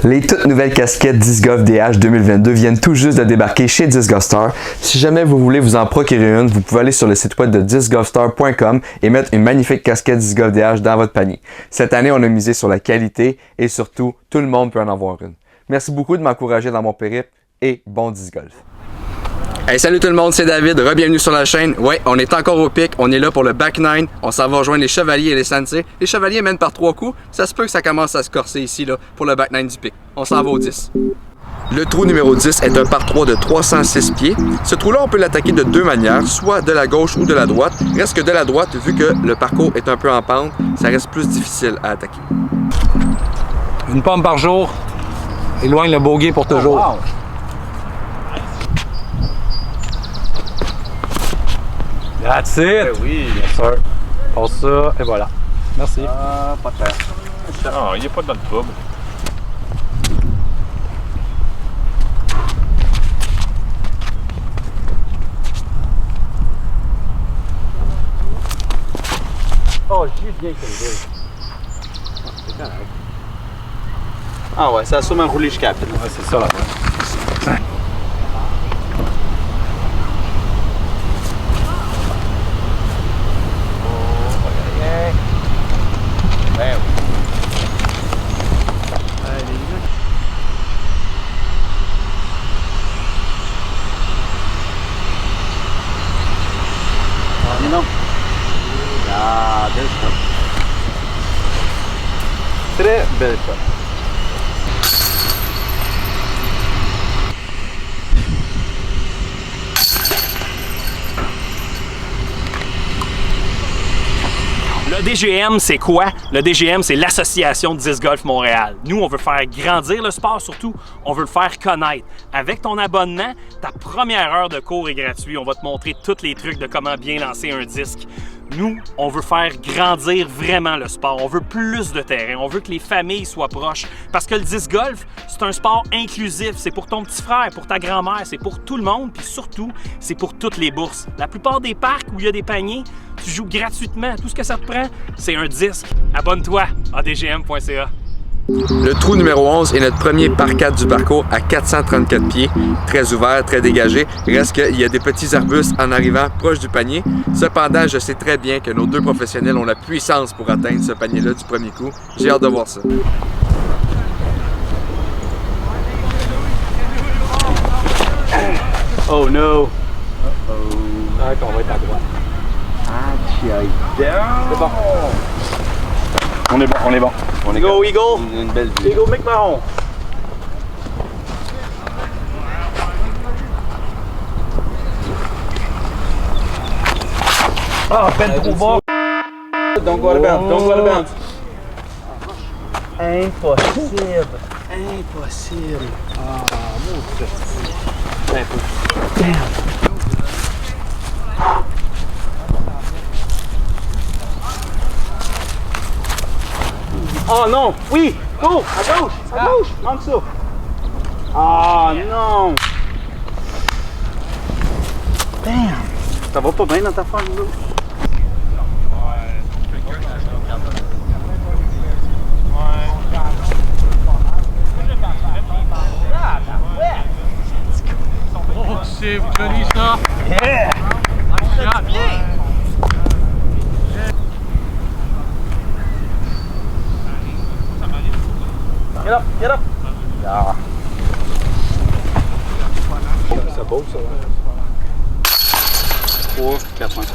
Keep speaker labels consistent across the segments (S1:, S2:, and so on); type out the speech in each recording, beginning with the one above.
S1: Les toutes nouvelles casquettes Disc Golf DH 2022 viennent tout juste de débarquer chez Disc Golf Star. Si jamais vous voulez vous en procurer une, vous pouvez aller sur le site web de discgolfstar.com et mettre une magnifique casquette Disc Golf DH dans votre panier. Cette année, on a misé sur la qualité et surtout, tout le monde peut en avoir une. Merci beaucoup de m'encourager dans mon périple et bon Disc Golf. Hey, salut tout le monde, c'est David, re-bienvenue sur la chaîne. Ouais, on est encore au pic, on est là pour le back 9, on s'en va rejoindre les Chevaliers et les Sensei. Les Chevaliers mènent par 3 coups, ça se peut que ça commence à se corser ici là, pour le back 9 du pic. On s'en va au 10. Le trou numéro 10 est un par 3 de 306 pieds. Ce trou-là, on peut l'attaquer de deux manières, soit de la gauche ou de la droite. Reste que de la droite, vu que le parcours est un peu en pente, ça reste plus difficile à attaquer.
S2: Une pomme par jour, éloigne le bogey pour toujours.
S3: Oh, wow.
S2: That's it!
S3: Ben oui,
S2: Yes, sir. Passe ça, et voilà. Merci.
S3: pas de faire.
S4: Ah, il n'est pas dans le trouble.
S3: Oh, j'ai bien calé. C'est correct. Ah ouais, ça a sûrement roulé jusqu'à la pile.
S2: Ouais, c'est ça là.
S3: Ben oui. Mais non. Ah, belle shot. Très belle shot.
S4: Le DGM, c'est quoi? Le DGM, c'est l'Association de Disc Golf Montréal. Nous, on veut faire grandir le sport, surtout, on veut le faire connaître. Avec ton abonnement, ta première heure de cours est gratuite. On va te montrer tous les trucs de comment bien lancer un disque. Nous, on veut faire grandir vraiment le sport. On veut plus de terrain. On veut que les familles soient proches. Parce que le disc golf, c'est un sport inclusif. C'est pour ton petit frère, pour ta grand-mère, c'est pour tout le monde. Puis surtout, c'est pour toutes les bourses. La plupart des parcs où il y a des paniers, tu joues gratuitement. Tout ce que ça te prend, c'est un disque. Abonne-toi à dgm.ca.
S1: Le trou numéro 11 est notre premier par 4 du parcours à 434 pieds, très ouvert, très dégagé. Il reste qu'il y a des petits arbustes en arrivant proche du panier. Cependant, je sais très bien que nos deux professionnels ont la puissance pour atteindre ce panier-là du premier coup. J'ai hâte de voir ça.
S3: Oh no.
S2: Ah, qu'on va être à droite.
S3: C'est bon.
S4: On est bon, on est bon.
S3: On est go, Eagle. Une belle vue. Eagle McMahon.
S2: Ah, peine trop bas.
S3: Don't go out of bounds. Don't go out of bounds.
S2: Impossible.
S3: Impossible.
S2: Ah, mon Dieu.
S3: Un peu. Oh non! Oui! Go! À gauche! À gauche! Manque ça! Ah non! Damn! Ça va pas bien dans ta forme, là?
S4: Oh, c'est joli ça!
S2: Yeah!
S3: Get up! Get up!
S2: Ah. Ça bouge, ça, là.
S3: 3, 4, 5, 5.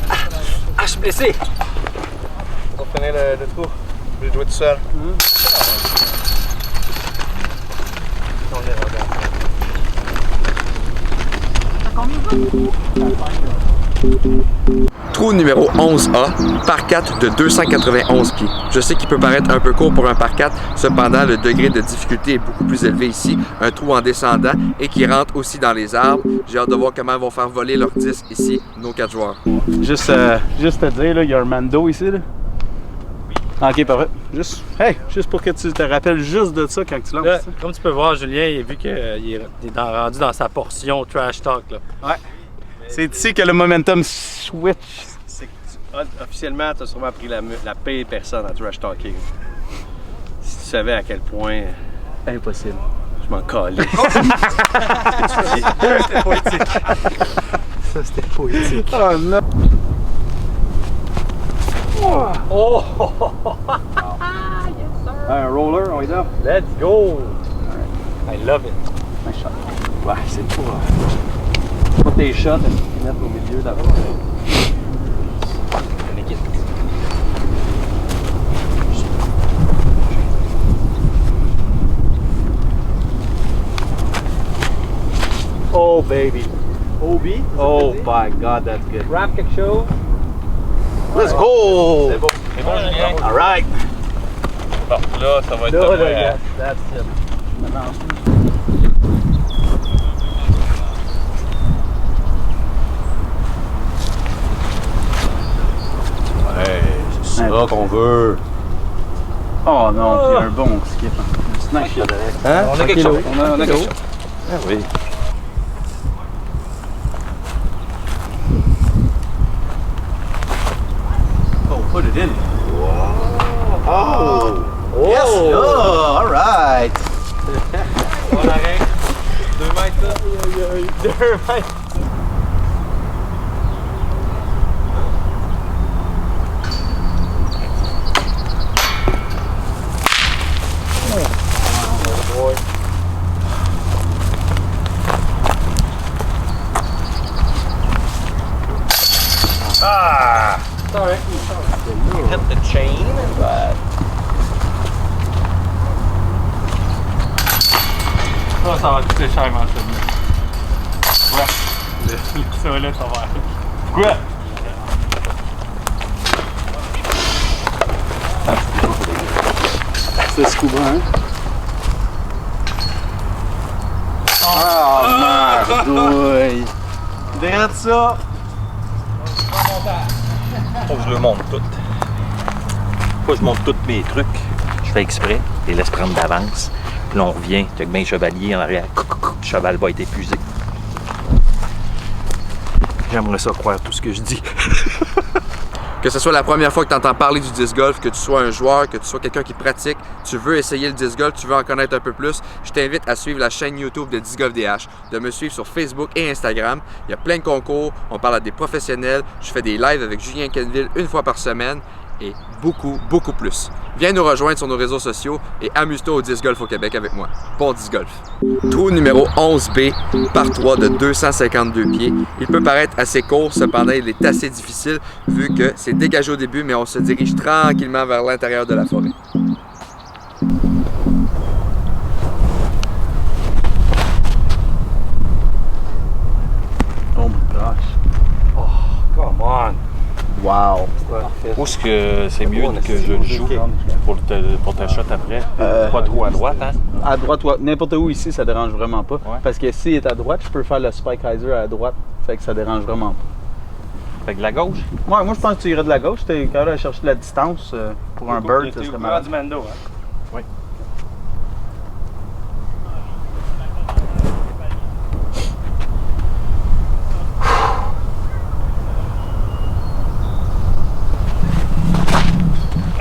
S2: Ah, je suis blessé.
S3: On va finir le trou. Je vais jouer tout seul.
S1: Trou numéro 11A, par 4 de 291 pieds. Je sais qu'il peut paraître un peu court pour un par 4, cependant le degré de difficulté est beaucoup plus élevé ici. Un trou en descendant et qui rentre aussi dans les arbres. J'ai hâte de voir comment ils vont faire voler leur disque ici, nos 4 joueurs.
S3: Juste te dire, là, il y a un Mando ici, là. Ok, parfait. Juste pour que tu te rappelles juste de ça quand tu lances.
S5: Là, comme tu peux voir, Julien, vu qu'il est rendu dans sa portion trash talk. Là.
S3: Ouais. C'est ici que le momentum switch.
S5: Officiellement, t'as sûrement pris la pire personne à trash talking. Si tu savais à quel point.
S3: Impossible.
S5: Je m'en calais.
S2: C'était poétique. Ça, c'était poétique.
S3: Oh non!
S2: Oh!
S3: Un roller, on est là.
S2: Let's go! I love it.
S3: Un shot. Ouais, c'est pas tes shots, à mettre au milieu là-bas.
S2: Oh, baby.
S3: OB? Oh my god, that's good.
S2: Rap quelque chose?
S3: Let's go!
S2: C'est bon. C'est bon, Julien?
S3: Alright!
S5: Bon, là, ça va être.
S3: Là, yes, that's it. Maintenant,
S5: Ouais, c'est ça qu'on veut.
S3: oh non, puis un bon skip. Un snack là.
S5: Hein?
S2: On a quelque chose.
S3: On a quelque chose.
S5: Ah oui.
S3: Oh, put it in.
S2: Oh!
S3: Yes! Oh, alright!
S2: On arrête. 2 mètres, là. 2 mètres.
S5: Ah!
S2: Sorry.
S5: Hit the chain, but.
S2: Ça va coûter cher, mon chum. Ouais. Ça, là, ça va.
S5: Quoi?
S3: C'est scoubant, hein? Ah, merdouille! Derrière ça!
S5: Faut que je le monte tout. Faut que je monte tous mes trucs. Je fais exprès, je les laisse prendre d'avance. Puis là, on revient, avec mes chevaliers en arrière. Le cheval va être épuisé. J'aimerais ça croire tout ce que je dis.
S1: Que ce soit la première fois que tu entends parler du disc golf, que tu sois un joueur, que tu sois quelqu'un qui pratique, tu veux essayer le disc golf, tu veux en connaître un peu plus, je t'invite à suivre la chaîne YouTube de Disc Golf DH, de me suivre sur Facebook et Instagram. Il y a plein de concours, on parle à des professionnels, je fais des lives avec Julien Kenville 1 fois par semaine et beaucoup, beaucoup plus. Viens nous rejoindre sur nos réseaux sociaux et amuse-toi au disc golf au Québec avec moi. Bon disc golf. Trou numéro 11B, par 3 de 252 pieds. Il peut paraître assez court, cependant il est assez difficile vu que c'est dégagé au début, mais on se dirige tranquillement vers l'intérieur de la forêt.
S3: Oh my gosh.
S2: Come on.
S3: Wow.
S5: Où est-ce que c'est mieux que je le joue pour ta shot après? Pas trop à droite, hein?
S3: À droite, n'importe où ici, ça dérange vraiment pas.
S5: Ouais.
S3: Parce que s'il est à droite, je peux faire le spike hyzer à droite. Fait que ça dérange vraiment pas.
S5: Fait que de la gauche?
S3: Ouais, moi je pense que tu irais de la gauche. T'es capable de chercher de la distance pour un bird, ça serait malade.
S2: du Mando, hein?
S5: Oui.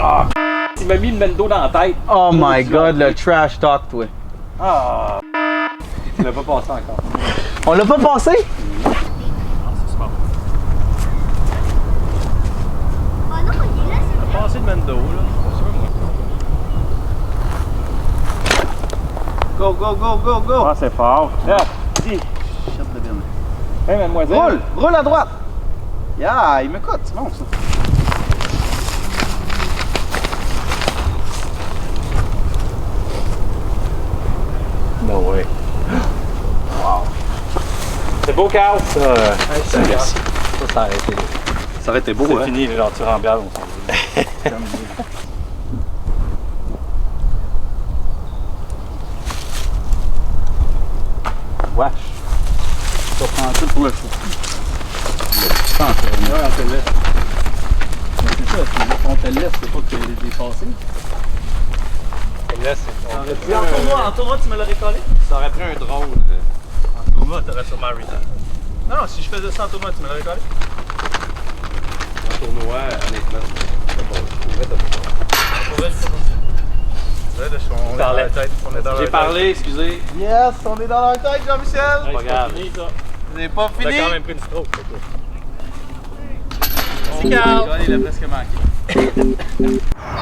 S2: Ah! Il m'a mis le Mando dans la tête.
S3: Oh my god, le trash talk, toi.
S2: Ah! Tu l'as pas passé encore.
S3: On l'a pas passé?
S6: Ah non, il est là, c'est
S2: Passé le Mando, là. Pas sûr, moi.
S3: Go, go, go, go, go!
S2: Ah, c'est fort. Là, dis.
S3: Shit de bien.
S2: Hey, mademoiselle.
S3: Roule! Roule à droite! Yeah, il m'écoute, c'est bon ça.
S5: No way.
S2: C'est beau, Carl.
S5: Ça, merci.
S2: Ça a arrêté.
S3: Ça aurait été beau,
S2: C'est
S3: hein?
S2: fini, les gentils rambiales, on s'en va.
S3: Wesh. Ça prend tout pour le chou. Ouais, on te laisse. Mais c'est ça, on te laisse, c'est pas que tu les dépassé.
S2: Là, c'est
S3: En tournoi, tu me l'aurais collé?
S5: Ça aurait pris un drone.
S3: En tournoi, t'aurais sûrement reset. Non, non, si je faisais ça en tournoi, tu me l'aurais collé? tournoi, honnêtement. J'ai parlé, excusez. Yes, on est dans leur tête, Jean-Michel! Pas grave. Vous n'avez pas fini?
S4: T'as quand même pris une stroke.
S3: C'est calme. Il a presque manqué.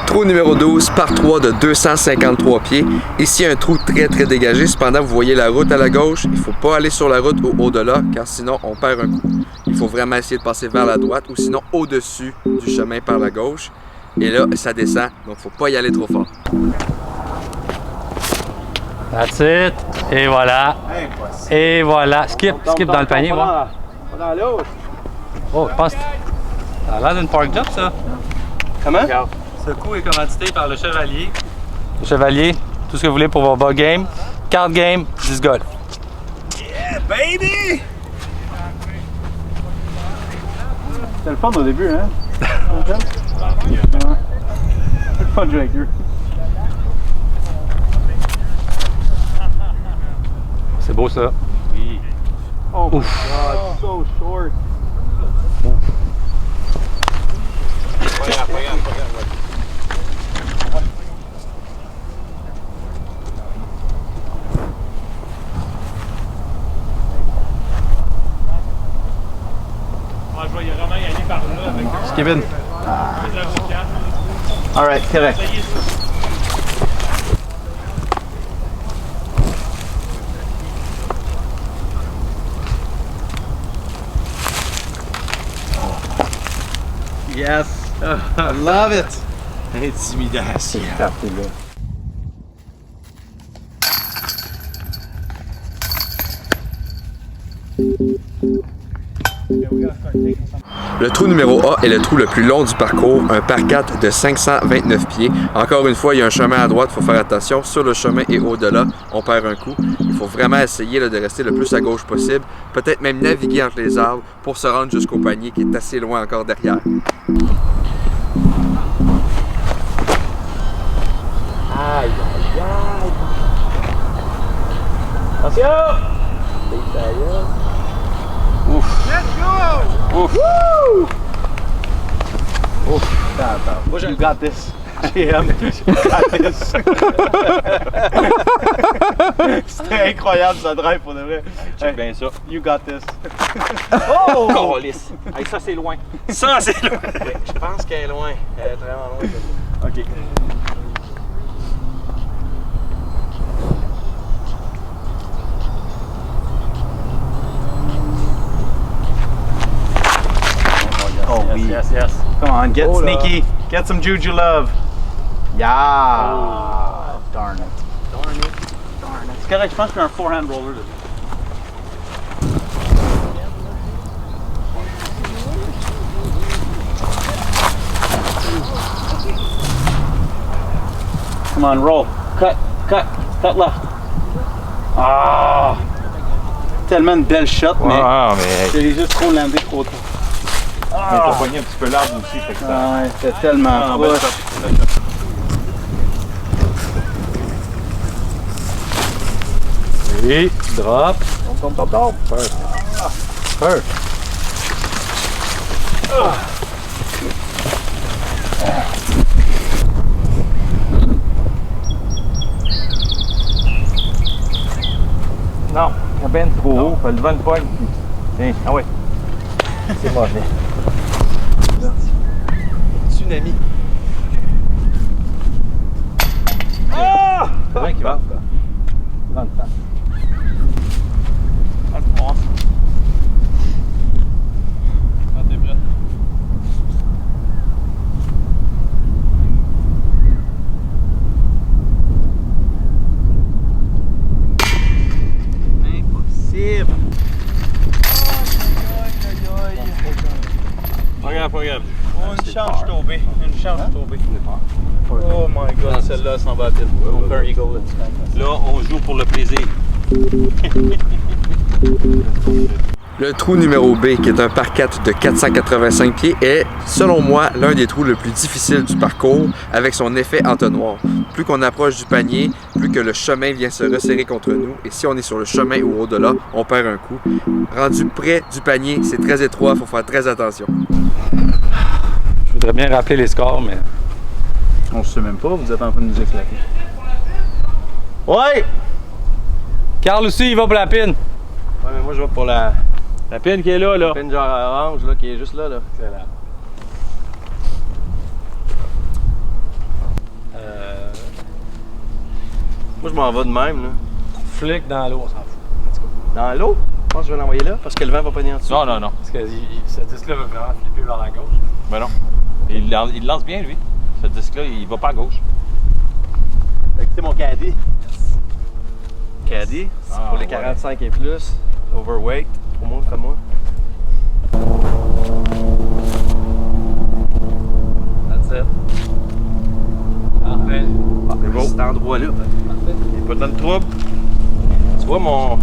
S1: Trou numéro 12, par 3 de 253 pieds. Ici, un trou très dégagé. Cependant, vous voyez la route à la gauche. Il ne faut pas aller sur la route ou au-delà, car sinon, on perd un coup. Il faut vraiment essayer de passer vers la droite ou sinon au-dessus du chemin par la gauche. Et là, ça descend, donc il ne faut pas y aller trop fort.
S2: That's it. Et voilà.
S3: Impossible.
S2: Et voilà. Skip dans le panier, moi.
S3: Pas dans l'autre.
S2: Oh, je pense que ça a l'air d'une park jump, ça.
S3: Comment?
S2: Regarde. Ce coup est commandité par le Chevalier. Le Chevalier, tout ce que vous voulez pour vos bas game. Card game, 10 golf.
S3: Yeah, baby! C'était le fun au début, hein? C'est le fun de jouer avec eux.
S2: C'est beau, ça.
S3: Oui. Oh my god, so short.
S4: Moi, je vais vraiment y aller par là avec
S3: Kevin. Alright, correct. Yes, I love it. Intimidation.
S1: Le trou numéro A est le trou le plus long du parcours, un par 4 de 529 pieds. Encore une fois, il y a un chemin à droite, il faut faire attention. Sur le chemin et au-delà, on perd un coup. Il faut vraiment essayer de rester le plus à gauche possible, peut-être même naviguer entre les arbres pour se rendre jusqu'au panier qui est assez loin encore derrière.
S3: Aïe, aïe, aïe. Attention! Ouf. Let's go! Ouf. Woo! Ouf. Attends. You got this. GM, you got this. C'était incroyable ce drive pour de vrai.
S5: Check bien ça.
S3: You got this.
S5: Oh! Calice. Hey, ça, c'est loin. Ça, c'est loin.
S3: Je pense qu'elle est loin. Elle est vraiment loin. Ok. Oh oui.
S2: Yes, yes.
S3: Come on, get
S1: Oh là.
S3: sneaky. Get some juju love. Yeah. Darn it. Darn it. Darn it. C'est correct, je pense que j'ai un forehand roller. Come on, roll. Cut, cut, cut left. Ah! Tellement une belle shot, mais
S5: mais
S3: j'ai juste trop landé trop tôt.
S5: t'as pogné un petit peu l'arbre aussi. Fait que ça...
S3: Ah ouais, c'était tellement
S5: belle
S3: proche.
S5: shot, belle shot.
S2: Et drop. First.
S5: Non, la peine trop haut, fait le vent de pogne. Tiens, ah ouais. C'est mauvais.
S3: Tsunami.
S5: Ah! C'est vrai qu'il va.
S3: Dans le temps. Impossible.
S5: Pas grave.
S3: Une chance tombée. Une chance tombée. Oh my god, celle-là s'en va vite. Aucun eagle.
S5: Là, on joue pour le plaisir.
S1: Le trou numéro B, qui est un par 4 de 485 pieds, est, selon moi, l'un des trous le plus difficiles du parcours, avec son effet entonnoir. Plus qu'on approche du panier, plus que le chemin vient se resserrer contre nous, et si on est sur le chemin ou au-delà, on perd un coup. Rendu près du panier, c'est très étroit, il faut faire très attention.
S2: voudrais bien rappeler les scores, mais...
S3: On se sait même pas, vous êtes en train de nous éclater. Ouais!
S2: Carl aussi, il va pour la pine.
S3: Ouais, mais moi je vais pour la
S2: La pine qui est là, là.
S3: pine genre orange là, qui est juste là.
S2: Excellent.
S3: Moi je m'en vais de même là.
S2: Flic dans l'eau, on s'en fout.
S3: Dans l'eau? Je pense que je vais l'envoyer là parce que le vent va pas venir en dessous.
S5: Non, non, non.
S2: Parce que ce disque-là va vraiment flipper vers la gauche.
S5: Ben non. Il lance bien, lui. Ce disque-là, il va pas à gauche.
S3: Fait que c'est mon caddie. Caddie, c'est
S5: Ah,
S3: pour les
S5: ouais.
S3: 45 et plus. Overweight, pour moi, comme moi. That's it.
S2: Parfait.
S3: C'est beau. Cet endroit-là. Il est pas dans le trouble. Tu vois mon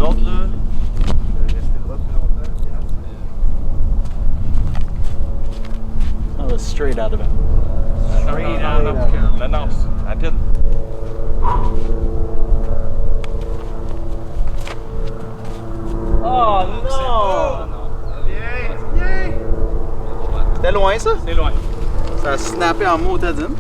S3: autre là? Je vais rester là plus longtemps. Oh, straight out of it.
S5: Straight out of the lance. Rapide.
S3: Oh non! Viens! C'était loin ça?
S2: C'est loin.
S3: Ça a snappé en motadine.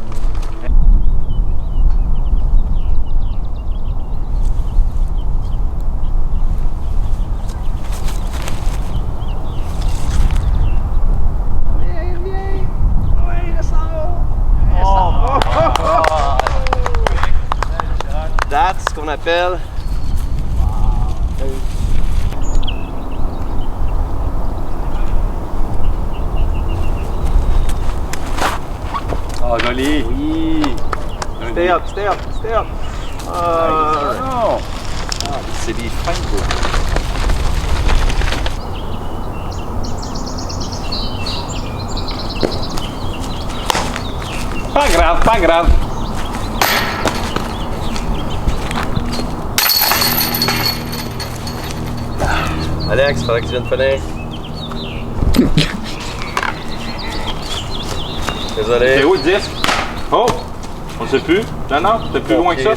S3: That's ce qu'on appelle.
S2: Oh, joli.
S3: Oui. Stay up, stay up, stay up. Non.
S5: C'est des fins, quoi.
S2: Pas grave, pas grave.
S3: Alex, faudrait que tu viennes finir. Désolé.
S5: C'est où le disque? Oh! On sait plus. Non, non, c'est plus loin que ça.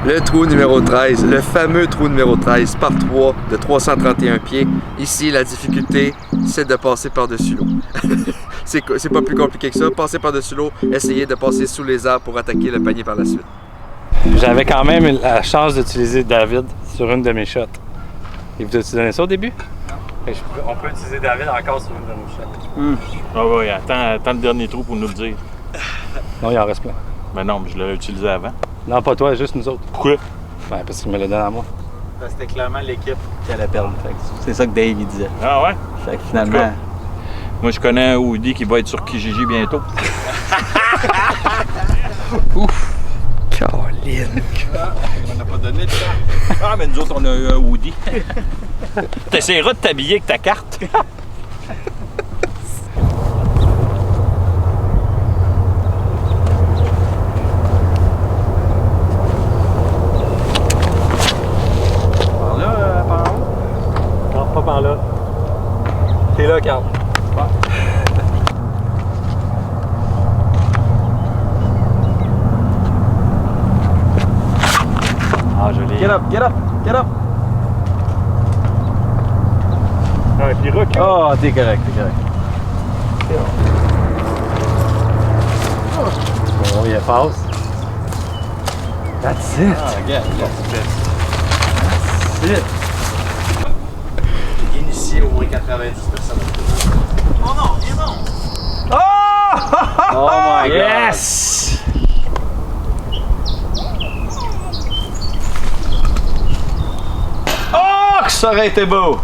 S1: Le trou numéro 13, le fameux trou numéro 13 par 3 de 331 pieds. Ici, la difficulté, c'est de passer par-dessus l'eau. C'est pas plus compliqué que ça. Passer par-dessus l'eau, essayer de passer sous les arbres pour attaquer le panier par la suite.
S2: J'avais quand même la chance d'utiliser David sur une de mes shots. Il vous a-tu donné ça au début? Non. On peut utiliser David encore sur une de nos shots.
S5: Ah oui, attends le dernier trou pour nous le dire.
S2: Non, il en reste plein.
S5: Ben non, mais je l'avais utilisé avant.
S2: Non, pas toi, juste nous autres.
S5: Pourquoi?
S2: Ouais, parce qu'il me l'a donné à moi.
S3: C'était clairement l'équipe qui allait perdre. C'est ça que Dave il disait.
S5: Ah ouais?
S3: Fait que finalement.
S5: Moi, je connais un Woody qui va être sur Kijiji bientôt.
S1: Caroline.
S5: On n'a pas donné de temps. Ah, mais nous autres, on a eu un Woody. T'essaieras de t'habiller avec ta carte.
S3: Par là, par en haut.
S2: Non, pas par là. T'es là, Carl. Ah, joli.
S3: Get up, get up, get up.
S2: Ouais, puis recule.
S3: Oh, t'es correct, t'es correct.
S2: Bon, il passe. That's it.
S3: Ah, regarde,
S2: That's it.
S3: Initié au moins 90 personnes. Oh my god!
S2: Yes!
S3: Oh, que ça aurait été beau!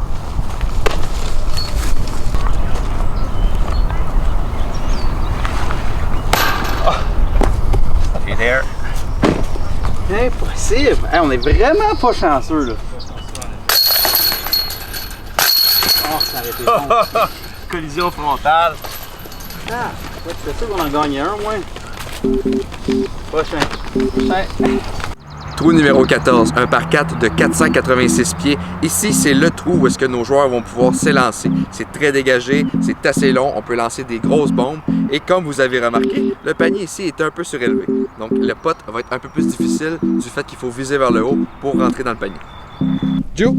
S5: T'es there.
S3: Impossible! Hey, on est vraiment pas chanceux là. Oh, ça aurait été bon. Collision frontale. Ah, c'est sûr qu'on en gagne un au moins. Prochain.
S1: Trou numéro 14, un par 4 de 486 pieds. Ici, c'est le trou où est-ce que nos joueurs vont pouvoir s'élancer. C'est très dégagé, c'est assez long, on peut lancer des grosses bombes. Et comme vous avez remarqué, le panier ici est un peu surélevé. Donc le putt va être un peu plus difficile du fait qu'il faut viser vers le haut pour rentrer dans le panier. Joe,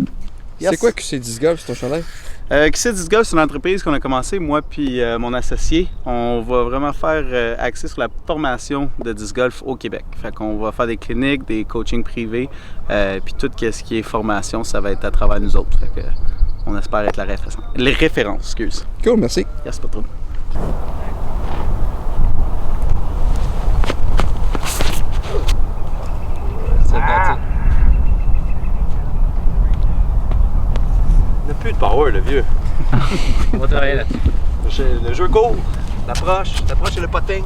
S3: Yes.
S1: c'est quoi QC Disc Golf, c'est ton chandail?
S3: QC Disc Golf, c'est une entreprise qu'on a commencé, moi puis mon associé. On va vraiment faire axer sur la formation de disc golf au Québec. Fait qu'on va faire des cliniques, des coachings privés, puis tout ce qui est formation, ça va être à travers nous autres. Fait que on espère être les références, excuse.
S1: Cool, merci.
S3: Yes, pas trop.
S5: Il n'a plus de power, le vieux.
S2: On va travailler là-dessus.
S5: Le jeu court, l'approche et le potting.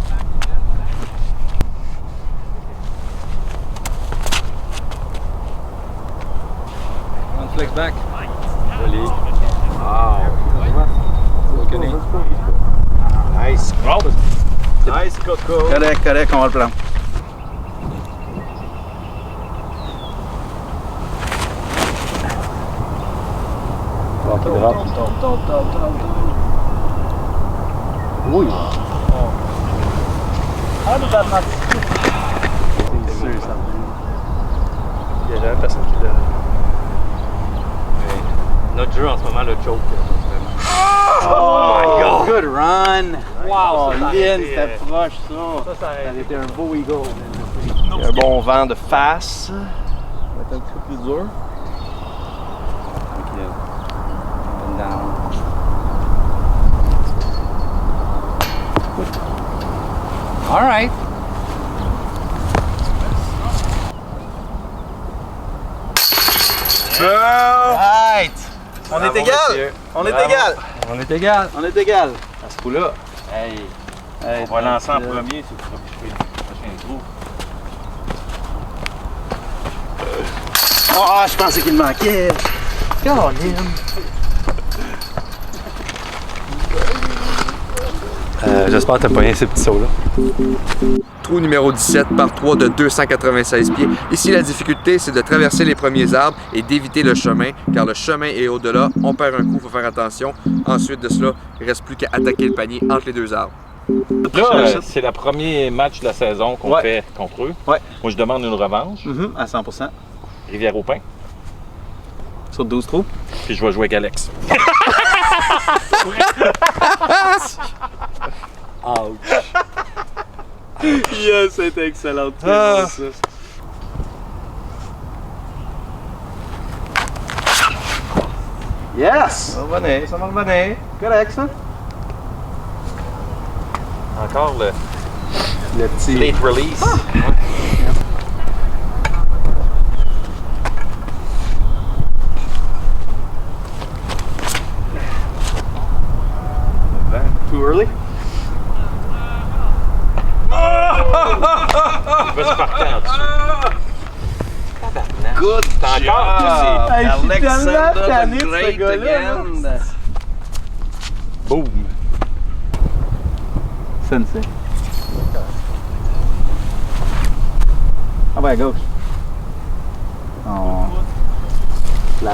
S2: On flex back.
S5: Joli. Wow. Nice. Nice, Coco.
S3: Correct, on va le prendre. Oui.
S2: Il y a jamais personne qui l'a. Mais notre jeu en ce moment, le choke.
S3: Oh my God! Good run!
S2: Wow,
S3: Lynn, c'était proche ça.
S2: Ça
S3: Ça a été un beau eagle.
S5: Il y a un bon vent de face.
S3: Ça va être un petit peu plus dur. Tranquille. Up and down.
S2: All right.
S3: Right! On est égal! On est égal!
S2: On est égal.
S3: On est égal!
S5: À ce coup-là, hey,
S3: Hey,
S5: on va lancer en premier, c'est pour que le prochain trou.
S3: Oh, je pensais qu'il me manquait!
S2: J'espère que t'as pas rien ces petits sauts-là.
S1: Trou numéro 17 par 3 de 296 pieds. Ici, la difficulté, c'est de traverser les premiers arbres et d'éviter le chemin, car le chemin est au-delà. On perd un coup, il faut faire attention. Ensuite de cela, il ne reste plus qu'à attaquer le panier entre les deux arbres.
S5: Là, c'est le premier match de la saison qu'on fait contre eux.
S3: Ouais.
S5: Moi, je demande une revanche.
S3: À 100%.
S5: Rivière-au-Pin.
S3: Sur 12 trous.
S5: Puis je vais jouer avec Alex.
S3: Yes, c'était excellent. Yes!
S5: Ça va revenir, ça va revenir.
S3: Correct, ça?
S5: Encore le
S3: petit...
S5: late release.
S3: Too early?
S5: Il va se partir en dessous.
S3: Good
S5: C'est encore
S3: Hey, je suis tellement
S5: Alexander
S3: tanné
S5: the
S3: de ce
S5: Great
S3: gars-là.
S5: again.
S3: là. Boom! Sensei. Ah ben, à gauche. Oh.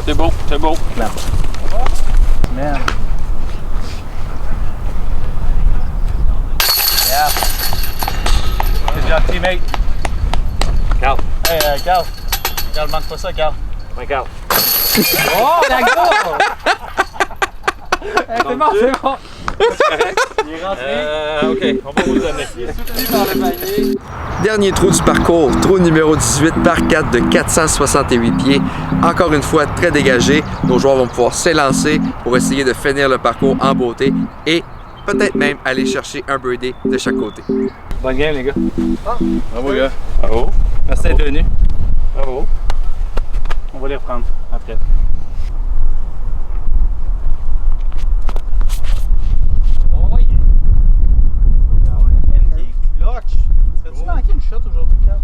S5: C'est beau, c'est beau.
S3: Man. Yeah. Good job, teammate.
S5: Carl.
S3: Hey, Carl. Carl, manque pas ça, Carl.
S5: Regarde.
S2: Oh, la go! C'est bon, c'est bon.
S3: Il est rentré.
S5: OK, on va vous le donner.
S3: Il est soutenu par le panier.
S1: Dernier trou du parcours, trou numéro 18 par 4 de 468 pieds. Encore une fois, très dégagé. Nos joueurs vont pouvoir s'élancer pour essayer de finir le parcours en beauté et peut-être même aller chercher un birdie de chaque côté.
S2: Bonne game, les gars.
S3: Bravo, gars.
S5: Bravo.
S2: Merci d'être venu.
S5: Bravo.
S3: On va les reprendre après. Clutch. As-tu manqué une shot aujourd'hui, Carl?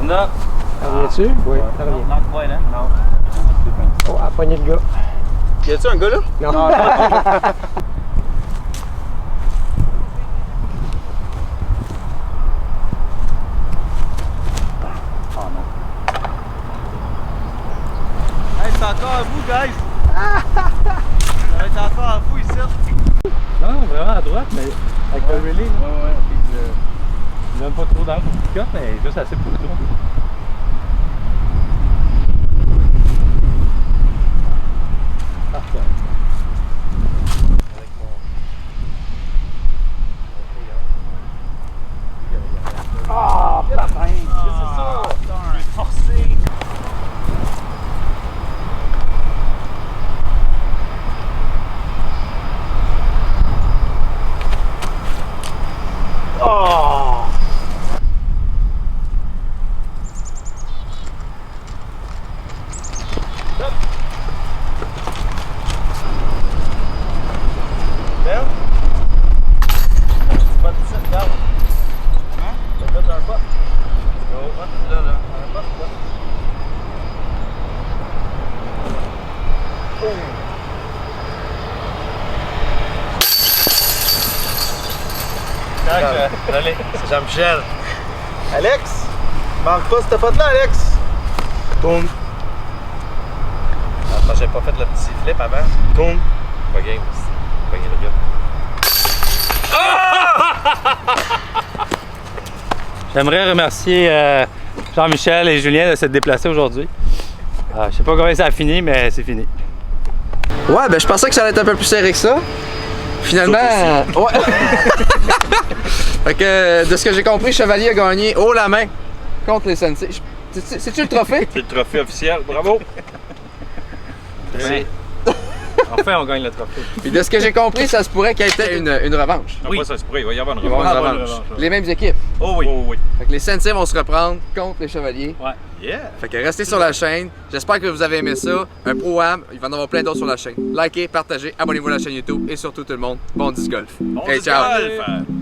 S2: On a.
S7: Reviens-tu? Oui, ça revient.
S3: Manque pas, hein? Non.
S7: Oh, à poigner le gars.
S3: Y a-tu un gars là?
S7: Non.
S3: guys! Ça va être encore à vous ici.
S2: Non, vraiment à droite, mais avec le relais. Ouais. Je donne pas trop d'angle pour le cut, mais juste assez pour le tour. Parfait.
S4: Ah, patin! C'est ça! Je vais forcer! Oh!
S3: Merde! Pas de ça, regarde. Hein? T'as fait un pas. Oh, là, un pas, là.
S5: Allez, c'est Jean-Michel.
S3: Alex! Manque pas cette pote-là, Alex! Tourne.
S5: Attends, j'ai pas fait le petit flip avant.
S3: Tourne.
S5: Pas game. Pas game le gars.
S2: J'aimerais remercier Jean-Michel et Julien de s'être déplacés aujourd'hui. Je sais pas combien ça a fini, mais c'est fini.
S1: Ouais, ben je pensais que ça allait être un peu plus serré que ça. Finalement, ouais. Fait que de ce que j'ai compris, Chevalier a gagné haut la main contre les Sensei. C'est-tu le trophée?
S5: C'est le trophée officiel, bravo!
S2: Merci. Enfin, on gagne le trophée.
S1: Puis de ce que j'ai compris, ça se pourrait qu'il y ait peut-être une revanche.
S5: Oui. Pas ça se pourrait, il va y avoir une
S1: Il va y
S5: revanche.
S1: avoir une revanche. Les mêmes équipes.
S5: Oh oui. Oh oui.
S1: Fait que les Sensei vont se reprendre contre les Chevaliers.
S2: Ouais.
S5: Yeah!
S1: Fait que restez sur la chaîne. J'espère que vous avez aimé ça. Un pro-am, il va y en avoir plein d'autres sur la chaîne. Likez, partagez, abonnez-vous à la chaîne YouTube et surtout tout le monde, bon disc golf.
S5: On
S1: Hey,
S5: se
S1: ciao!
S5: golf.